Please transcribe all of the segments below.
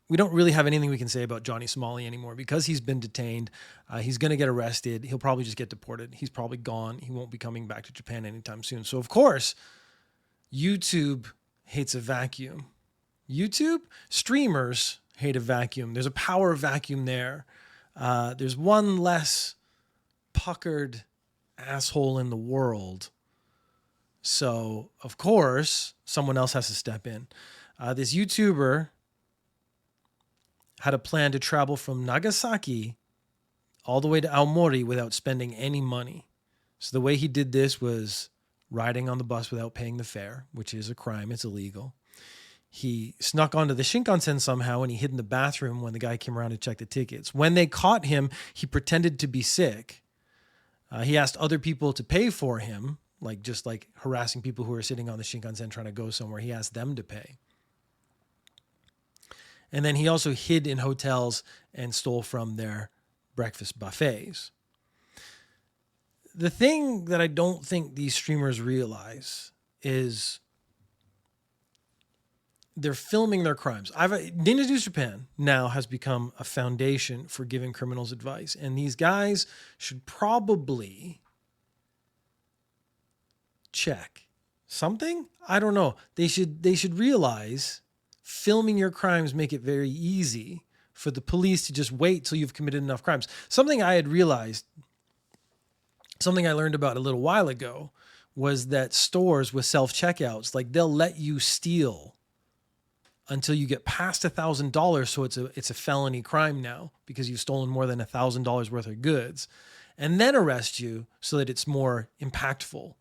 we don't really have anything we can say about Johnny Somali anymore because he's been detained. He's going to get arrested. He'll probably just get deported. He's probably gone. He won't be coming back to Japan anytime soon. So, of course, YouTube hates a vacuum. YouTube streamers hate a vacuum. There's a power vacuum there. There's one less puckered asshole in the world. So, of course, someone else has to step in. This YouTuber had a plan to travel from Nagasaki all the way to Aomori without spending any money. So the way he did this was riding on the bus without paying the fare, which is a crime. It's illegal. He snuck onto the Shinkansen somehow, and he hid in the bathroom when the guy came around to check the tickets. When they caught him, he pretended to be sick. He asked other people to pay for him, just harassing people who are sitting on the Shinkansen trying to go somewhere. He asked them to pay. And then he also hid in hotels and stole from their breakfast buffets. The thing that I don't think these streamers realize is they're filming their crimes. Ninja News Japan now has become a foundation for giving criminals advice. And these guys should probably check something. I don't know. They should realize filming your crimes make it very easy for the police to just wait till you've committed enough crimes. Something I had realized, something I learned about a little while ago, was that stores with self-checkouts, they'll let you steal until you get past $1,000. So it's a felony crime now because you've stolen more than $1,000 worth of goods, and then arrest you so that it's more impactful.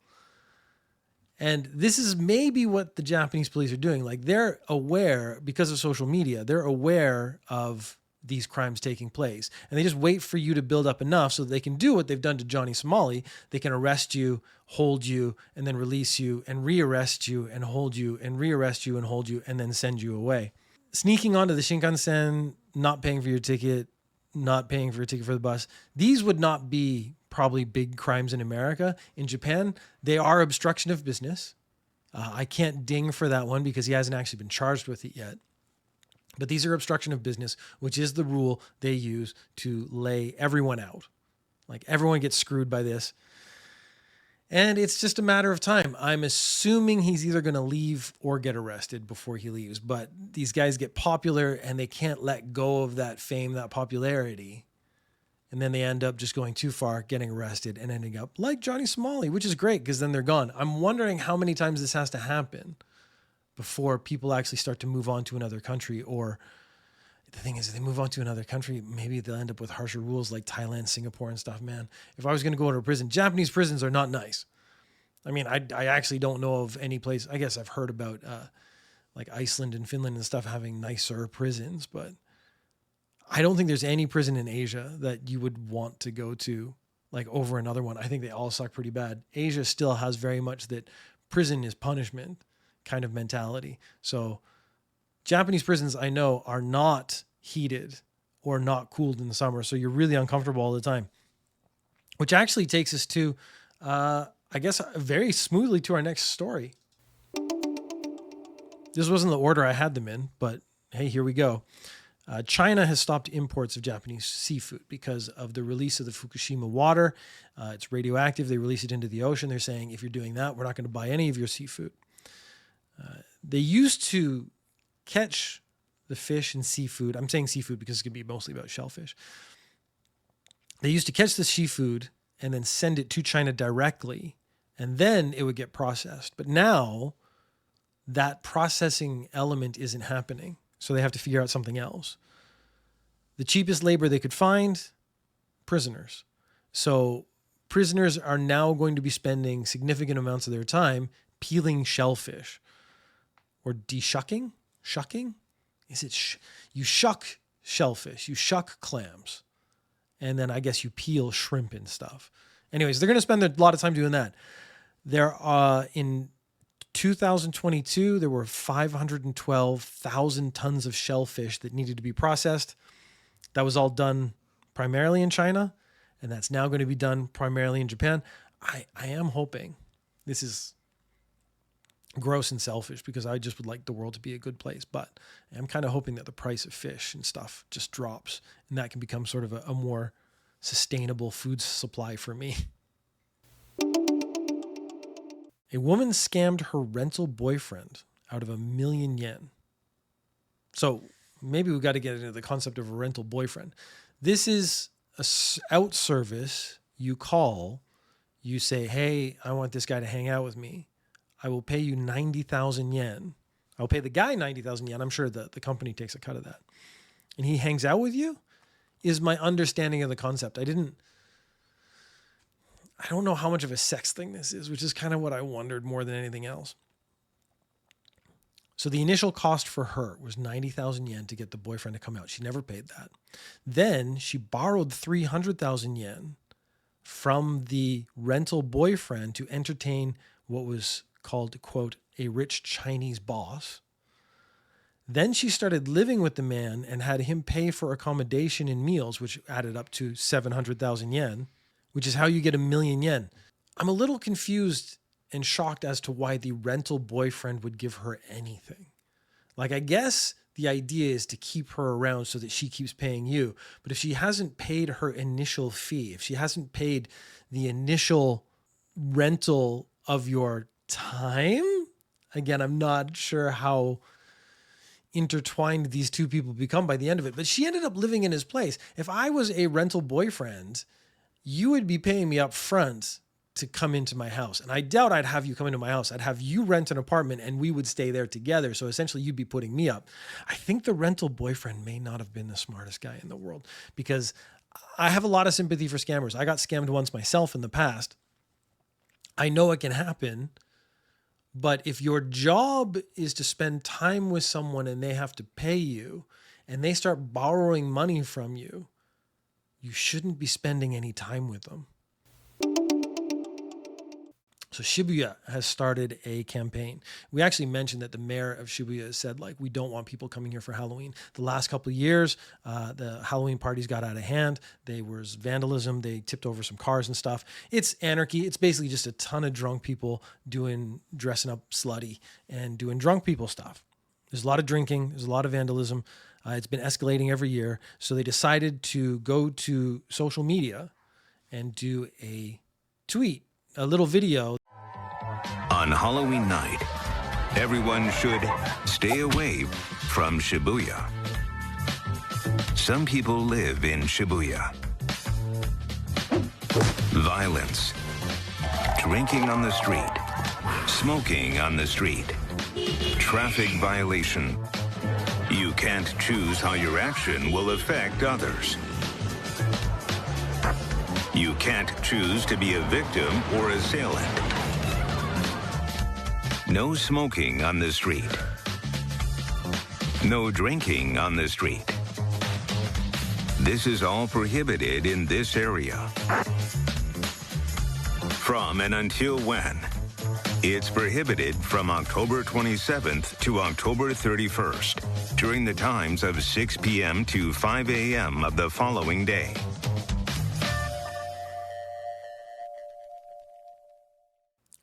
And this is maybe what the Japanese police are doing. They're aware, because of social media, they're aware of these crimes taking place. And they just wait for you to build up enough so that they can do what they've done to Johnny Somali. They can arrest you, hold you, and then release you, and re-arrest you, and hold you, and re-arrest you, and hold you, and then send you away. Sneaking onto the Shinkansen, not paying for your ticket, not paying for your ticket for the bus, these would not be probably big crimes in America. In Japan, they are obstruction of business. I can't ding for that one because he hasn't actually been charged with it yet. But these are obstruction of business, which is the rule they use to lay everyone out. Everyone gets screwed by this. And it's just a matter of time. I'm assuming he's either going to leave or get arrested before he leaves. But these guys get popular and they can't let go of that fame, that popularity. And then they end up just going too far, getting arrested, and ending up like Johnny Somali, which is great because then they're gone. I'm wondering how many times this has to happen before people actually start to move on to another country. Or the thing is, if they move on to another country, maybe they'll end up with harsher rules like Thailand, Singapore, and stuff, man. If I was going to go to a prison, Japanese prisons are not nice. I mean, I actually don't know of any place. I guess I've heard about Iceland and Finland and stuff having nicer prisons, but I don't think there's any prison in Asia that you would want to go to over another one. I think they all suck pretty bad. Asia still has very much that prison is punishment kind of mentality. So Japanese prisons, I know, are not heated or not cooled in the summer. So you're really uncomfortable all the time, which actually takes us to, I guess, very smoothly to our next story. This wasn't the order I had them in, but hey, here we go. China has stopped imports of Japanese seafood because of the release of the Fukushima water. It's radioactive. They release it into the ocean. They're saying, if you're doing that, we're not going to buy any of your seafood. They used to catch the fish and seafood. I'm saying seafood because it's going to be mostly about shellfish. They used to catch the seafood and then send it to China directly, and then it would get processed. But now that processing element isn't happening. So they have to figure out something else. The cheapest labor they could find, prisoners. So prisoners are now going to be spending significant amounts of their time peeling shellfish or deshucking. Shucking? Is it you shuck shellfish, you shuck clams, and then I guess you peel shrimp and stuff. Anyways, they're going to spend a lot of time doing that. There are in 2022, there were 512,000 tons of shellfish that needed to be processed. That was all done primarily in China, and that's now going to be done primarily in Japan. I am hoping, this is gross and selfish because I just would like the world to be a good place. But I'm kind of hoping that the price of fish and stuff just drops and that can become sort of a more sustainable food supply for me. A woman scammed her rental boyfriend out of $1,000,000 yen. So maybe we got to get into the concept of a rental boyfriend. This is a out service. You call, you say, hey, I want this guy to hang out with me. I will pay you 90,000 yen. I'll pay the guy 90,000 yen. I'm sure that the company takes a cut of that. And he hangs out with you is my understanding of the concept. I don't know how much of a sex thing this is, which is kind of what I wondered more than anything else. So the initial cost for her was 90,000 yen to get the boyfriend to come out. She never paid that. Then she borrowed 300,000 yen from the rental boyfriend to entertain what was called, quote, a rich Chinese boss. Then she started living with the man and had him pay for accommodation and meals, which added up to 700,000 yen, which is how you get $1,000,000 yen. I'm a little confused and shocked as to why the rental boyfriend would give her anything. Like, I guess the idea is to keep her around so that she keeps paying you. But if she hasn't paid her initial fee, if she hasn't paid the initial rental of your time, again, I'm not sure how intertwined these two people become by the end of it, but she ended up living in his place. If I was a rental boyfriend, you would be paying me up front to come into my house. And I doubt I'd have you come into my house. I'd have you rent an apartment and we would stay there together. So essentially you'd be putting me up. I think the rental boyfriend may not have been the smartest guy in the world because I have a lot of sympathy for scammers. I got scammed once myself in the past. I know it can happen, but if your job is to spend time with someone and they have to pay you and they start borrowing money from you, you shouldn't be spending any time with them. So Shibuya has started a campaign. We actually mentioned that the mayor of Shibuya said, like, we don't want people coming here for Halloween. The last couple of years, the Halloween parties got out of hand. There was vandalism. They tipped over some cars and stuff. It's anarchy. It's basically just a ton of drunk people dressing up slutty and doing drunk people stuff. There's a lot of drinking. There's a lot of vandalism. It's been escalating every year. So they decided to go to social media and do a tweet, a little video. On Halloween night, everyone should stay away from Shibuya. Some people live in Shibuya. Violence, drinking on the street, smoking on the street, traffic violation. You can't choose how your action will affect others. You can't choose to be a victim or assailant. No smoking on the street. No drinking on the street. This is all prohibited in this area. From and until when? It's prohibited from October 27th to October 31st, during the times of 6 p.m. to 5 a.m. of the following day.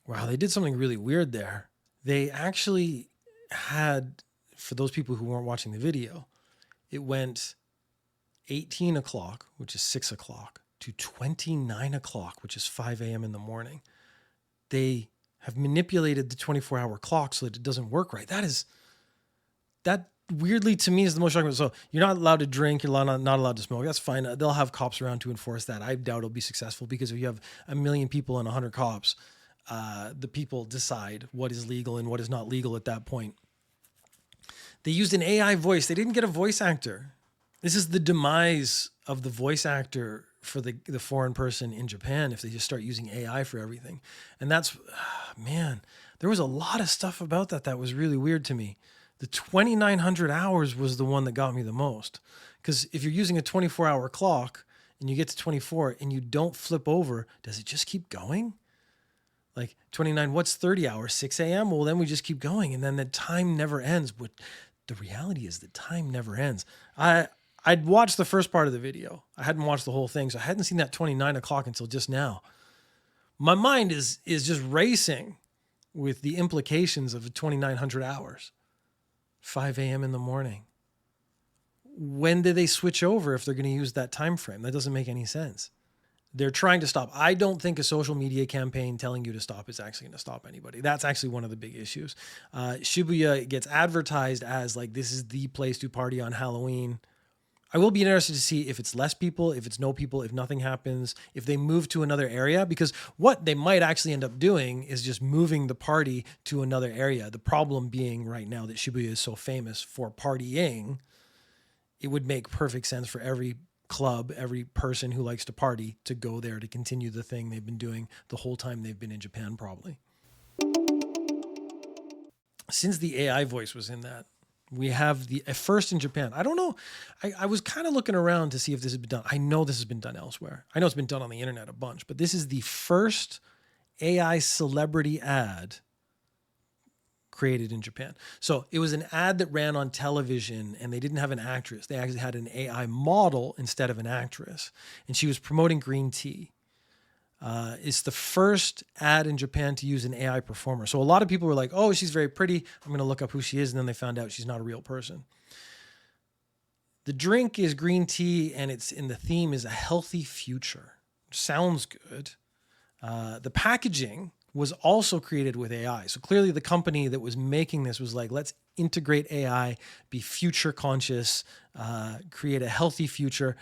Wow, they did something really weird there. They actually had, for those people who weren't watching the video, it went 18 o'clock, which is 6 o'clock, to 29 o'clock, which is 5 a.m. in the morning. They have manipulated the 24-hour clock so that it doesn't work right. That weirdly to me is the most shocking. So you're not allowed to drink, you're not allowed to smoke. That's fine. They'll have cops around to enforce that. I doubt it'll be successful because if you have 1 million people and 100 cops, the people decide what is legal and what is not legal at that point. They used an AI voice. They didn't get a voice actor. This is the demise of the voice actor for the foreign person in Japan if they just start using AI for everything. And that's, man, there was a lot of stuff about that was really weird to me. The 2,900 hours was the one that got me the most. Because if you're using a 24-hour clock and you get to 24 and you don't flip over, does it just keep going? Like 29, what's 30 hours? 6 a.m.? Well, then we just keep going. And then the time never ends. But the reality is the time never ends. I'd watched the first part of the video. I hadn't watched the whole thing. So I hadn't seen that 29 o'clock until just now. My mind is just racing. with the implications of 2,900 hours, 5 a.m. in the morning. When do they switch over if they're going to use that time frame? That doesn't make any sense. They're trying to stop. I don't think a social media campaign telling you to stop is actually going to stop anybody. That's actually one of the big issues. Shibuya gets advertised as like, this is the place to party on Halloween. I will be interested to see if it's less people, if it's no people, if nothing happens, if they move to another area, because what they might actually end up doing is just moving the party to another area. The problem being right now that Shibuya is so famous for partying, it would make perfect sense for every club, every person who likes to party to go there to continue the thing they've been doing the whole time they've been in Japan, probably. Since the AI voice was in that, we have the first in Japan. I don't know. I was kind of looking around to see if this has been done. I know this has been done elsewhere. I know it's been done on the internet a bunch, but this is the first AI celebrity ad created in Japan. So it was an ad that ran on television and they didn't have an actress. They actually had an AI model instead of an actress. And she was promoting green tea. It's the first ad in Japan to use an AI performer. So a lot of people were like, oh, she's very pretty. I'm going to look up who she is. And then they found out she's not a real person. The drink is green tea and it's in the theme is a healthy future. Sounds good. The packaging was also created with AI. So clearly the company that was making this was like, let's integrate AI, be future conscious, create a healthy future.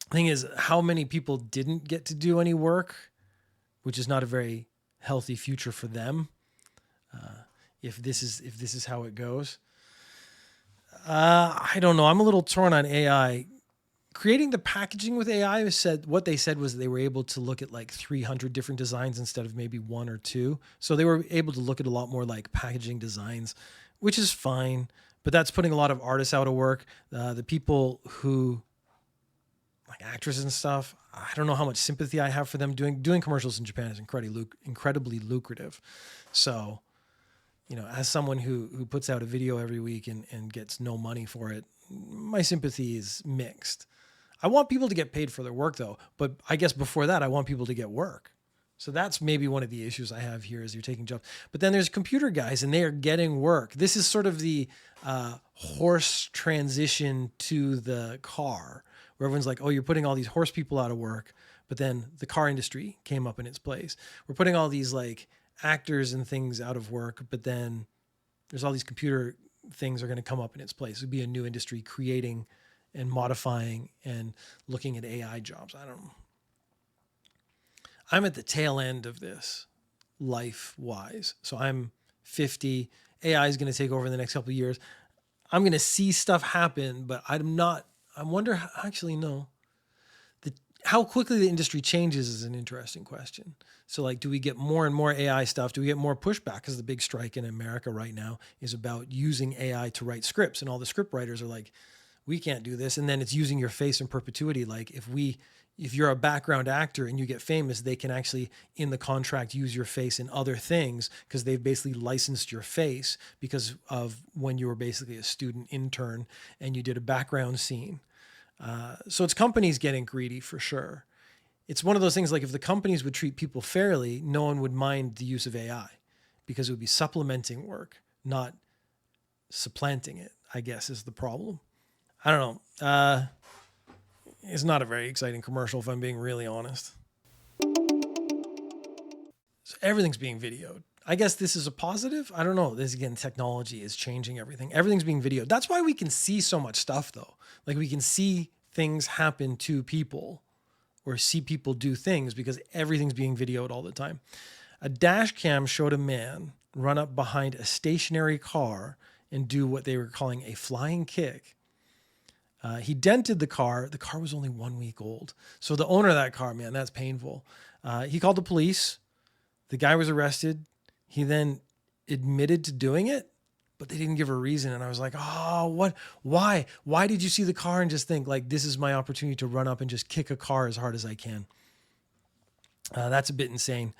Thing is, how many people didn't get to do any work, which is not a very healthy future for them. If this is how it goes, I don't know. I'm a little torn on AI. Creating the packaging with AI what they said was they were able to look at like 300 different designs instead of maybe one or two. So they were able to look at a lot more like packaging designs, which is fine, but that's putting a lot of artists out of work. The people who like actresses and stuff, I don't know how much sympathy I have for them. Doing commercials in Japan is incredibly lucrative. So, as someone who puts out a video every week and gets no money for it, my sympathy is mixed. I want people to get paid for their work though, but I guess before that, I want people to get work. So that's maybe one of the issues I have here is you're taking jobs. But then there's computer guys and they are getting work. This is sort of the horse transition to the car, where everyone's like, oh, you're putting all these horse people out of work, but then the car industry came up in its place. We're putting all these like actors and things out of work, but then there's all these computer things are going to come up in its place. It'd be a new industry creating and modifying and looking at AI jobs. I don't know. I'm at the tail end of this life-wise. So I'm 50. AI is going to take over in the next couple of years. I'm going to see stuff happen, but I wonder, actually, no. How quickly the industry changes is an interesting question. So like, do we get more and more AI stuff? Do we get more pushback? Because the big strike in America right now is about using AI to write scripts. And all the script writers are like, we can't do this. And then it's using your face in perpetuity. Like if you're a background actor and you get famous, they can actually in the contract use your face in other things because they've basically licensed your face because of when you were basically a student intern and you did a background scene. So it's companies getting greedy for sure. It's one of those things like if the companies would treat people fairly, no one would mind the use of AI because it would be supplementing work, not supplanting it, I guess is the problem. I don't know. It's not a very exciting commercial if I'm being really honest. So everything's being videoed. I guess this is a positive. I don't know. This again, technology is changing everything. Everything's being videoed. That's why we can see so much stuff though. Like we can see things happen to people or see people do things because everything's being videoed all the time. A dash cam showed a man run up behind a stationary car and do what they were calling a flying kick. He dented the car. The car was only 1 week old. So the owner of that car, man, that's painful. He called the police. The guy was arrested. He then admitted to doing it, but they didn't give a reason. And I was like, oh, what? Why? Why did you see the car and just think like, this is my opportunity to run up and just kick a car as hard as I can? That's a bit insane.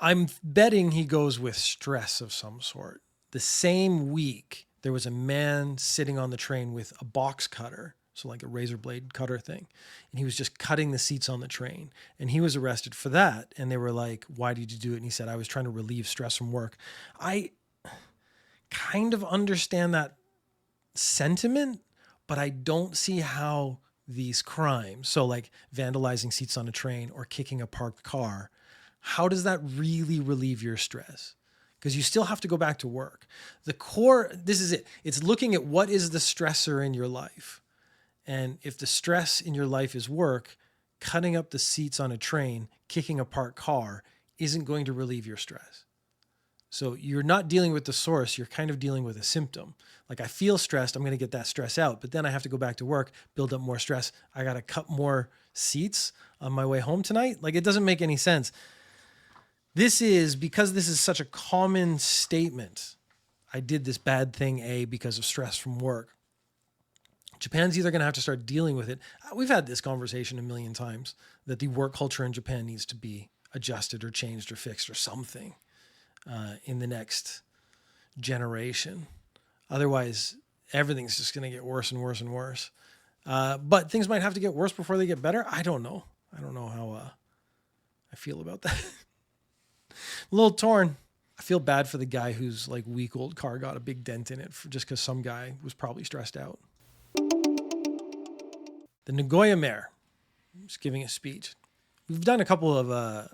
I'm betting he goes with stress of some sort. The same week, there was a man sitting on the train with a box cutter, So like a razor blade cutter thing. And he was just cutting the seats on the train. And he was arrested for that. And they were like, why did you do it? And he said, I was trying to relieve stress from work. I kind of understand that sentiment, but I don't see how these crimes, so like vandalizing seats on a train or kicking a parked car, how does that really relieve your stress? Because you still have to go back to work. The core, this is it. It's looking at what is the stressor in your life. And if the stress in your life is work, cutting up the seats on a train, kicking a parked car isn't going to relieve your stress. So you're not dealing with the source, you're kind of dealing with a symptom. Like I feel stressed, I'm going to get that stress out, but then I have to go back to work, build up more stress. I got to cut more seats on my way home tonight. Like it doesn't make any sense. Because this is such a common statement. I did this bad thing, A, because of stress from work. Japan's either going to have to start dealing with it. We've had this conversation a million times that the work culture in Japan needs to be adjusted or changed or fixed or something in the next generation. Otherwise, everything's just going to get worse and worse and worse. But things might have to get worse before they get better. I don't know. I don't know how I feel about that. A little torn. I feel bad for the guy whose like week old car got a big dent in it just because some guy was probably stressed out. The Nagoya mayor was giving a speech. We've done a couple of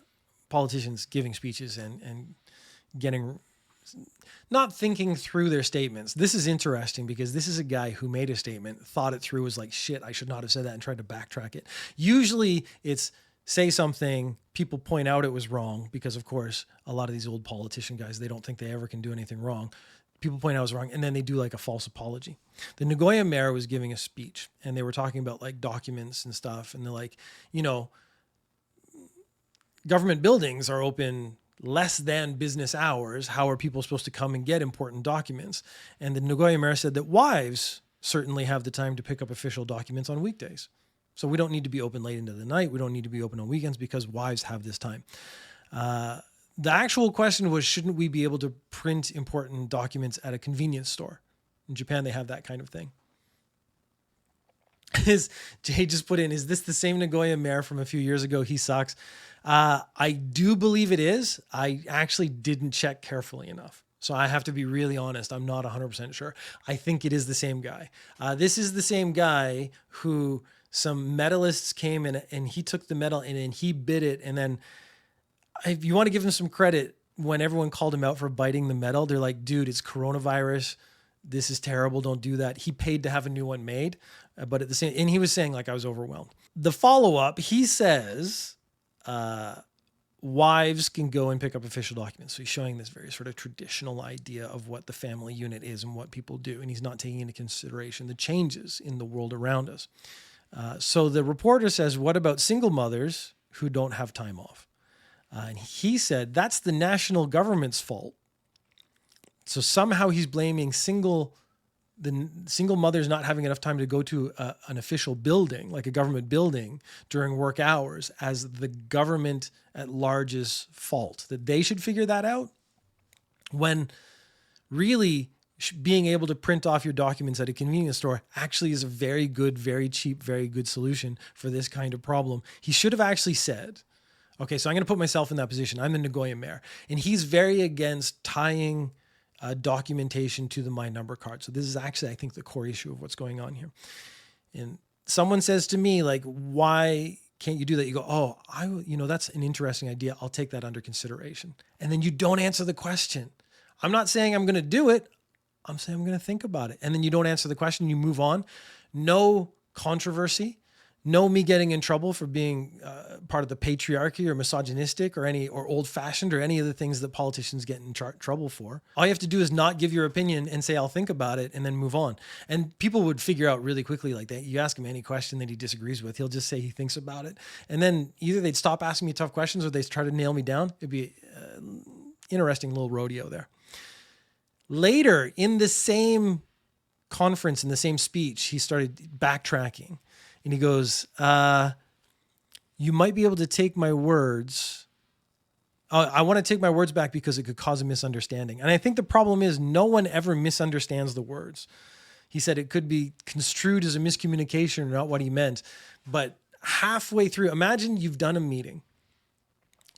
politicians giving speeches and getting, not thinking through their statements. This is interesting because this is a guy who made a statement, thought it through, was like, shit, I should not have said that, and tried to backtrack it. Usually it's say something, people point out it was wrong because, of course, a lot of these old politician guys, they don't think they ever can do anything wrong. People point out it was wrong, and then they do like a false apology. The Nagoya mayor was giving a speech, and they were talking about like documents and stuff, and they're like, government buildings are open less than business hours. How are people supposed to come and get important documents? And the Nagoya mayor said that wives certainly have the time to pick up official documents on weekdays. So we don't need to be open late into the night. We don't need to be open on weekends because wives have this time. The actual question was, shouldn't we be able to print important documents at a convenience store? In Japan, they have that kind of thing. Jay just put in, is this the same Nagoya mayor from a few years ago? He sucks. I do believe it is. I actually didn't check carefully enough. So I have to be really honest. I'm not 100% sure. I think it is the same guy. This is the same guy who some medalists came in and he took the medal and then he bit it. And then if you want to give him some credit, when everyone called him out for biting the medal, they're like, dude, it's coronavirus. This is terrible. Don't do that. He paid to have a new one made. But at the same, and he was saying like, I was overwhelmed. The follow-up, he says, wives can go and pick up official documents. So he's showing this very sort of traditional idea of what the family unit is and what people do. And he's not taking into consideration the changes in the world around us. So the reporter says, what about single mothers who don't have time off? And he said, that's the national government's fault. So somehow he's blaming the single mothers not having enough time to go to an official building, like a government building during work hours, as the government at large's fault, that they should figure that out, when really being able to print off your documents at a convenience store actually is a very good, very cheap, very good solution for this kind of problem. He should have actually said, okay, so I'm going to put myself in that position. I'm the Nagoya mayor, and he's very against tying documentation to the My Number card. So this is actually, I think, the core issue of what's going on here. And someone says to me, like, why can't you do that? You go, oh, that's an interesting idea. I'll take that under consideration. And then you don't answer the question. I'm not saying I'm going to do it. I'm saying I'm going to think about it. And then you don't answer the question. You move on. No controversy. No me getting in trouble for being part of the patriarchy or misogynistic or old-fashioned or any of the things that politicians get in trouble for. All you have to do is not give your opinion and say, I'll think about it, and then move on. And people would figure out really quickly, like that. You ask him any question that he disagrees with, he'll just say he thinks about it. And then either they'd stop asking me tough questions or they'd try to nail me down. It'd be an interesting little rodeo there. Later in the same conference, in the same speech, he started backtracking. And he goes, you might be able to take my words. I want to take my words back because it could cause a misunderstanding. And I think the problem is no one ever misunderstands the words. He said it could be construed as a miscommunication or not what he meant. But halfway through, imagine you've done a meeting.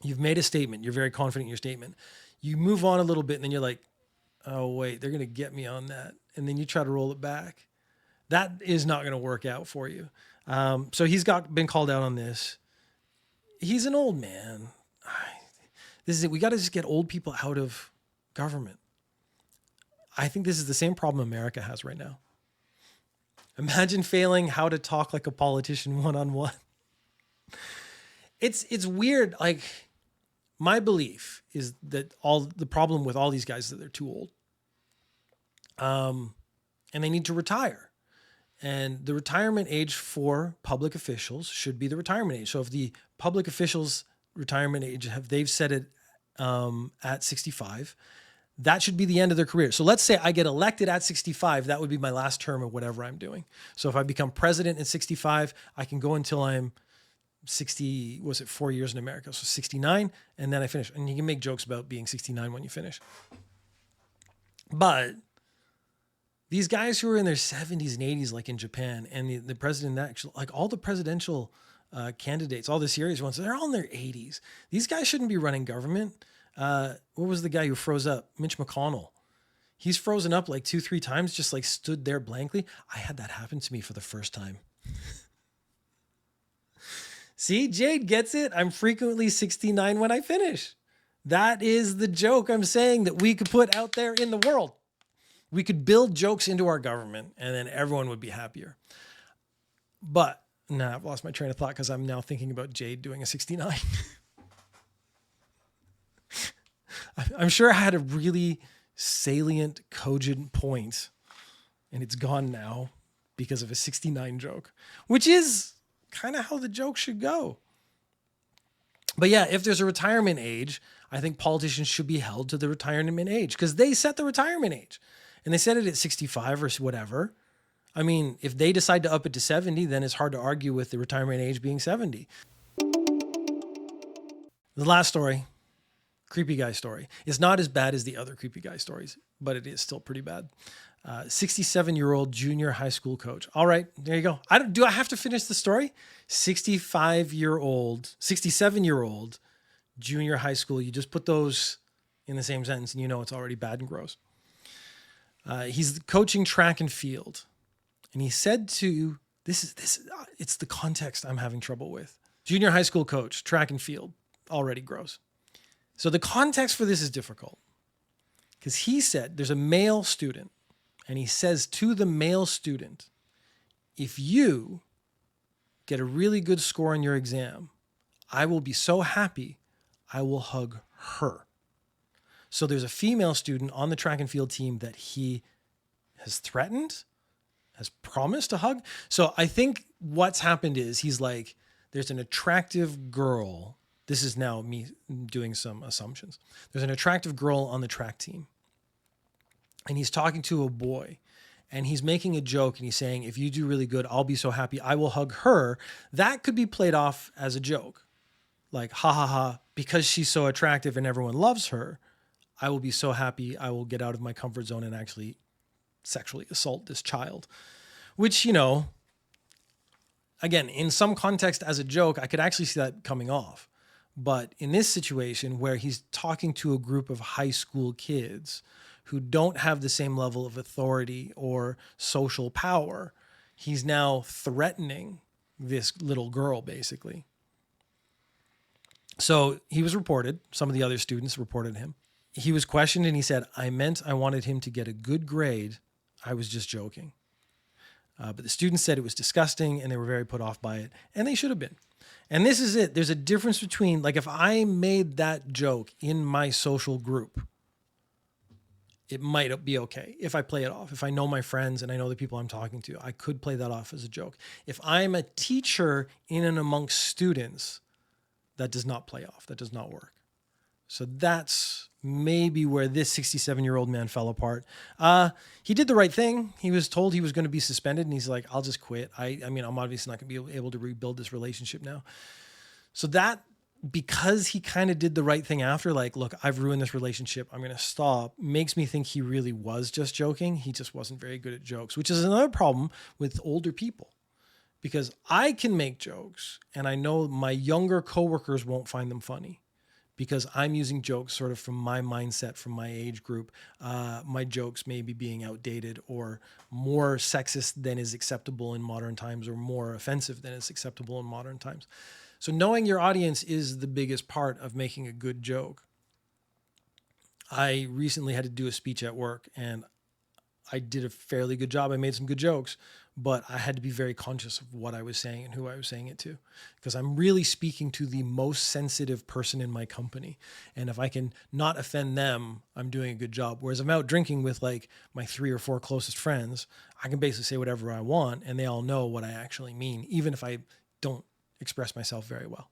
You've made a statement. You're very confident in your statement. You move on a little bit and then you're like, oh, wait, they're going to get me on that. And then you try to roll it back. That is not going to work out for you. So he's been called out on this. He's an old man. This is it. We got to just get old people out of government. I think this is the same problem America has right now. Imagine failing how to talk like a politician one-on-one. It's weird. Like, my belief is that the problem with all these guys is that they're too old. And they need to retire. And the retirement age for public officials should be the retirement age. So if the public officials' retirement age, they've set it at 65, that should be the end of their career. So let's say I get elected at 65, that would be my last term of whatever I'm doing. So if I become president at 65, I can go until I'm 60, was it 4 years in America? So 69, and then I finish. And you can make jokes about being 69 when you finish. But these guys who are in their 70s and 80s, like in Japan, and the president, actually, like all the presidential candidates, all the serious ones, they're all in their 80s. These guys shouldn't be running government. What was the guy who froze up? Mitch McConnell. He's frozen up like 2-3 times, just like stood there blankly. I had that happen to me for the first time. See, Jade gets it. I'm frequently 69 when I finish. That is the joke I'm saying that we could put out there in the world. We could build jokes into our government and then everyone would be happier. But I've lost my train of thought because I'm now thinking about Jade doing a 69. I'm sure I had a really salient, cogent point and it's gone now because of a 69 joke, which is kind of how the joke should go. But yeah, if there's a retirement age, I think politicians should be held to the retirement age because they set the retirement age and they set it at 65 or whatever. I mean, if they decide to up it to 70, then it's hard to argue with the retirement age being 70. The last story, creepy guy story. It's not as bad as the other creepy guy stories, but it is still pretty bad. 67-year-old junior high school coach. All right, there you go. Do I have to finish the story? 67-year-old junior high school. You just put those in the same sentence and you know it's already bad and gross. He's coaching track and field. And he said to, it's the context I'm having trouble with. Junior high school coach, track and field, already gross. So the context for this is difficult because he said there's a male student and he says to the male student, if you get a really good score on your exam, I will be so happy, I will hug her. So there's a female student on the track and field team that he has threatened, has promised to hug. So I think what's happened is he's like, there's an attractive girl. This is now me doing some assumptions. There's an attractive girl on the track team. And he's talking to a boy. And he's making a joke and he's saying, if you do really good, I'll be so happy, I will hug her. That could be played off as a joke. Like, ha ha ha, because she's so attractive and everyone loves her, I will be so happy, I will get out of my comfort zone and actually sexually assault this child. Which, again, in some context as a joke, I could actually see that coming off. But in this situation where he's talking to a group of high school kids who don't have the same level of authority or social power, he's now threatening this little girl, basically. So he was reported. Some of the other students reported him. He was questioned and he said, I wanted him to get a good grade. I was just joking. But the students said it was disgusting and they were very put off by it. And they should have been. And this is it. There's a difference between, like, if I made that joke in my social group, it might be okay if I play it off. If I know my friends and I know the people I'm talking to, I could play that off as a joke. If I'm a teacher in and amongst students, that does not play off. That does not work. So that's maybe where this 67-year-old man fell apart. He did the right thing. He was told he was going to be suspended and he's like, I'll just quit. I mean, I'm obviously not going to be able to rebuild this relationship now. So that because he kind of did the right thing after, like, look, I've ruined this relationship, I'm going to stop, makes me think he really was just joking. He just wasn't very good at jokes, which is another problem with older people, because I can make jokes and I know my younger coworkers won't find them funny because I'm using jokes sort of from my mindset, from my age group. My jokes may be being outdated or more sexist than is acceptable in modern times, or more offensive than is acceptable in modern times. So knowing your audience is the biggest part of making a good joke. I recently had to do a speech at work and I did a fairly good job. I made some good jokes, but I had to be very conscious of what I was saying and who I was saying it to, because I'm really speaking to the most sensitive person in my company. And if I can not offend them, I'm doing a good job. Whereas if I'm out drinking with like my 3 or 4 closest friends, I can basically say whatever I want and they all know what I actually mean, even if I don't express myself very well.